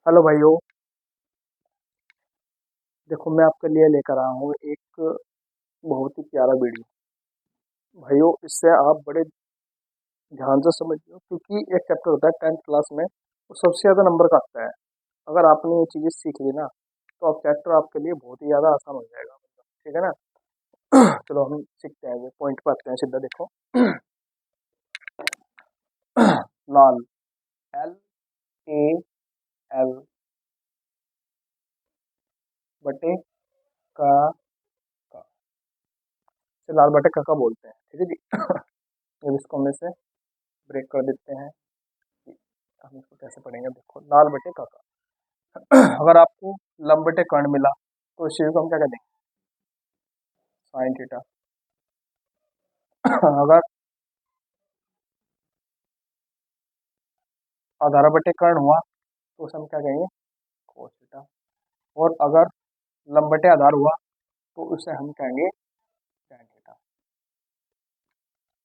Hello भाइयों। देखो मैं आपके लिए लेकर आया हूँ एक बहुत ही प्यारा वीडियो। भाइयों इससे आप बड़े ध्यान से समझिए क्योंकि एक चैप्टर होता है 10th क्लास में, वो सबसे ज़्यादा नंबर का आता है। अगर आपने ये चीज़ें सीख ली ना तो अब चैप्टर आपके लिए बहुत ही ज़्यादा आसान हो जाएगा। ठीक है ना। चलो हम सीखते हैं, ये पॉइंट पे आते हैं सीधा। देखो लाल, LAL बटे का का इसे लाल बटे का बोलते हैं। ठीक है जी। अब इसको हम इसे ब्रेक कर देते हैं कि हम इसको कैसे पढ़ेंगे। देखो लाल बटे का। अगर आपको लंबटे कर्ण मिला तो इस चीज को हम क्या कहते हैं, साइन थीटा। अगर आधार बटे कर्ण हुआ तो उसे हम क्या कहेंगे, कोस थीटा। और अगर लंबटे आधार हुआ तो उसे हम कहेंगे tan थीटा।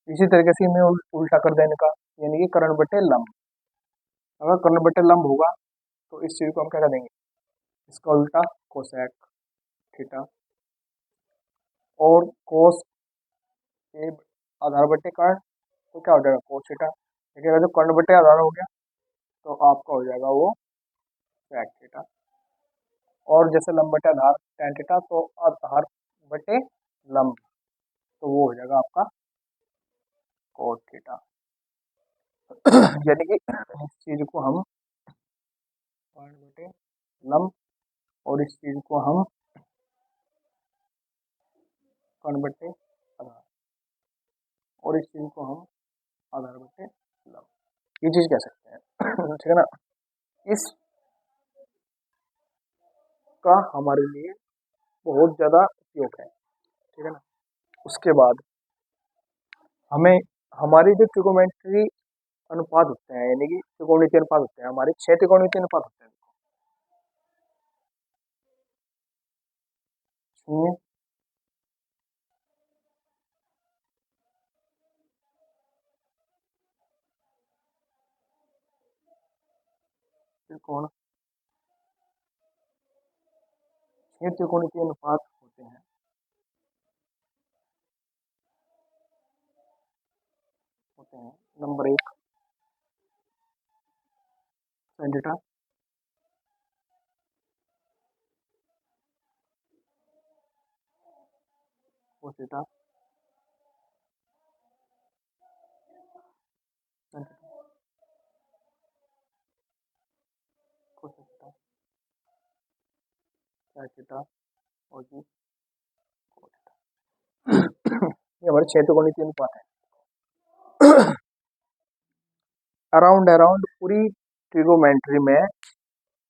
इसी तरीके से हमें उल्टा कर देने का, यानी कि कर्ण बटे लंब। अगर कर्ण बटे लंब होगा तो इस चीज को हम क्या कर देंगे, इसका उल्टा कोसेक थीटा। और कोस ए आधार बटे कर्ण तो क्या हो जाएगा, कोस थीटा। लेकिन अगर जो कर्ण बटे आधार हो गया तो आपका हो जाएगा वो sec थीटा। और जैसे लंब बटे आधार tan थीटा, तो आधार बटे लंब तो वो हो जाएगा आपका cos थीटा। यानी कि इस चीज को हम कर्ण बटे लंब और इस चीज को हम कर्ण बटे आधार और इस चीज को हम आधार बटे लंब, ये चीज कह सकते हैं। ठीक है ना। इसका हमारे लिए बहुत ज्यादा उपयोग है। ठीक है ना। उसके बाद हमें हमारी जो ट्रिगोमेट्री अनुपात होते हैं, यानी कि त्रिकोणमितीय अनुपात होते हैं, हमारे 6 त्रिकोणमितीय अनुपात होते हैं। शून्य, त्रिकोण, 6 त्रिकोणमितीय अनुपात होते हैं। नंबर एक sin theta, cos theta, sin theta, cos theta, sin theta और ये cos थीटा। ये हमारे 6 त्रिकोणमितीय अनुपात है। अराउंड अराउंड पूरी ट्रिगोमेट्री में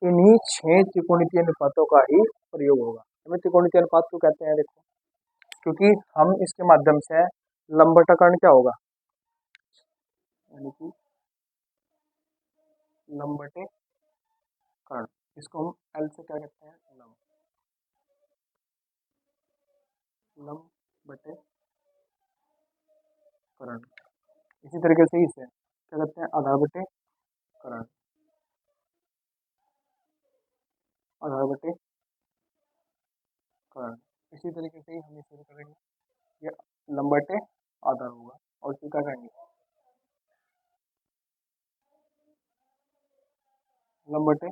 इन्हीं 6 त्रिकोणमितीय अनुपातों का ही प्रयोग होगा। हमें त्रिकोणमितीय अनुपात क्यों कहते हैं, देखो क्योंकि हम इसके माध्यम से लंबटाकर्ण क्या होगा, यानी कि लंबटे कर्ण, इसको हम एल से क्या कहते हैं, लंब, लंब बटे कर्ण। इसी तरीके से इसे क्या कहते हैं, आधार बटे कर्ण, आधार बटे कर्ण। इसी तरीके से ही हम इसे करेंगे, ये लंब बटे आधार होगा और इसे क्या करेंगे, लंब बटे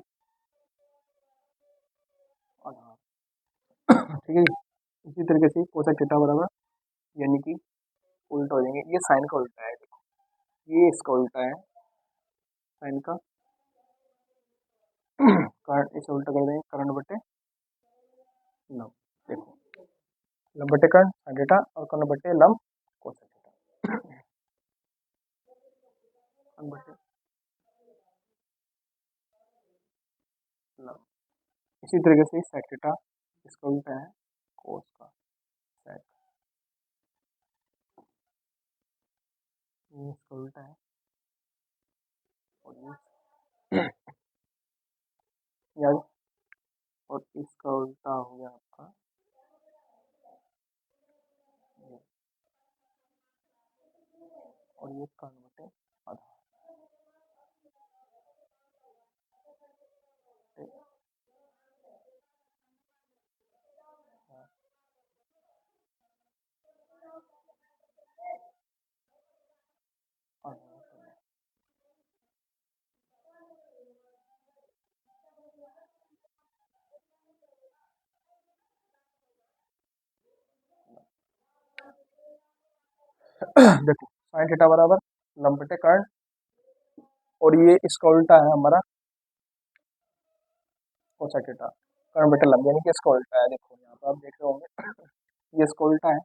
आधार। ठीक है जी। इसी तरीके से कोसेक थीटा बराबर, यानी कि उल्टा हो जाएंगे, ये साइन का उल्टा है, देखो ये इसका उल्टा है साइन का। कर्ण इसे उल्टा कर देंगे, कर्ण बटे लंब। देखो लंब बटे कर्ण sin थीटा और कर्ण बटे लंब कोसेक थीटा। कर्ण बटे लंब। इसी तरीके से sec थीटा, इसका उल्टा है कोस का sec, ये इसका उल्टा है और ये और इसका उल्टा हो गया आपका ये, और ये कर्ण बटे आधा। देखो साइन थीटा बराबर लंब बटे कर्ण, और ये इसका उल्टा है हमारा कोसेक थीटा, कर्ण बटे लंब, यानी कि इसका उल्टा है। देखो यहाँ पर आप देख रहे होंगे ये इसका उल्टा है,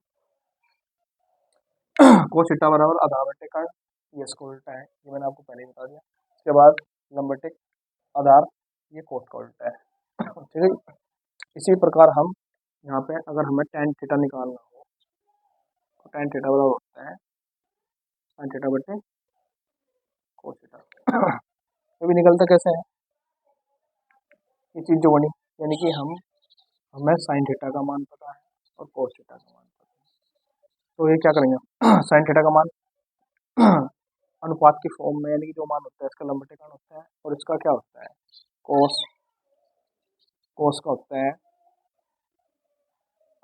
कोस थीटा बराबर आधा बटे कर्ण, ये इसका उल्टा है, ये मैंने आपको पहले ही बता दिया। उसके बाद लंब बटे आधार, ये कोस का उल्टा है। ठीक है, इसी प्रकार हम यहाँ पे अगर हमें tan थीटा निकालना हो तो tan थीटा बराबर होता है sin थीटा बटे कोस थीटा। ये भी निकलता कैसे है, ये चीज जो बनी, यानी कि हमें sin थीटा का मान पता है और कोस थीटा का मान पता है, तो ये क्या करेंगे sin थीटा का मान अनुपात की फॉर्म में, यानी कि जो मान होता है इसका लंब बटे कर्ण होता है, और इसका क्या होता है कोस, कोस का होता है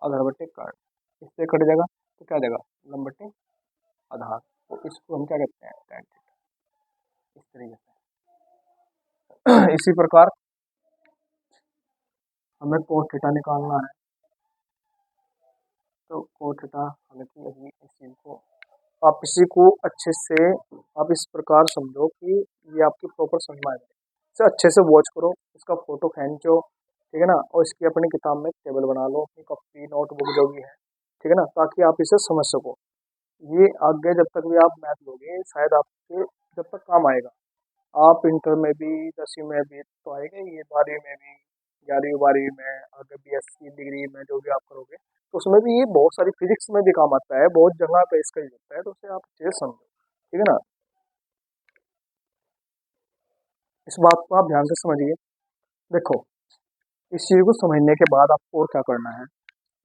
आधार बटे कर्ण, इससे कट जाएगा तो क्या जाएगा लंब बटे आधार, तो इसको हम क्या कहते हैं tan थीटा, इस तरीके से। इसी प्रकार हमें कोस थीटा निकालना है, तो कोस थीटा, हालांकि अभी इस चीज को आप इसी को अच्छे से आप इस प्रकार समझो कि ये आपकी प्रॉपर समझ में आ जाए, इसे अच्छे से वॉच करो, इसका फोटो खींचो, ठीक है ना, और इसकी अपनी किताब में टेबल बना लो, अपनी कॉपी नोटबुक जो भी है, ठीक है ना, ताकि आप इसे समझ सको। ये आगे जब तक भी आप मैथ लोगे शायद आपके जब तक काम आएगा, आप इंटर में भी 10वीं में भी तो आएगा, ये 12वीं में भी, 11वीं 12वीं में, आगे BSc डिग्री में जो भी आप करोगे तो उसमें भी ये बहुत सारी फिजिक्स में भी काम आता है, बहुत जगह पे इसका यूज होता है, तो उसे आप अच्छे से समझो, ठीक है ना। इस बात को आप ध्यान से समझिए। देखो इस चीज को समझने के बाद आपको और क्या करना है,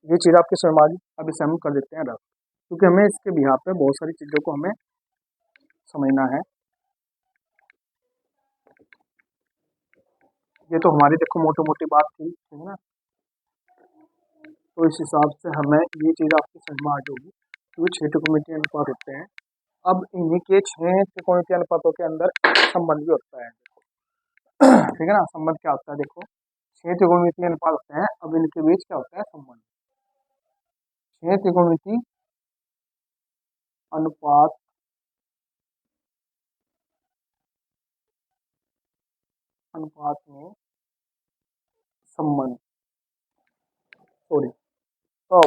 ये चीज आपकी समझ में आ गई, अब इसे हम कर देते हैं रफ, क्योंकि हमें इसके बिहार पे बहुत सारी चीजों को हमें समझना है। ये तो हमारी देखो मोटी मोटी बात थी, ठीक है ना, तो इस हिसाब से हमें ये चीज आपकी समझ में आ जाएगी कि वो 6 त्रिकोणमितीय अनुपात होते हैं। अब इन्हीं के 6 त्रिकोणमितीय अनुपातों के अंदर संबंध भी होता है, ठीक है ना, संबंध क्या होता है देखो, 6 त्रिकोणमितीय अनुपात होते हैं, अब इनके बीच क्या होता है संबंध, 6 त्रिकोणमितीय अनुपात अनुपात में संबंध, सॉरी, तो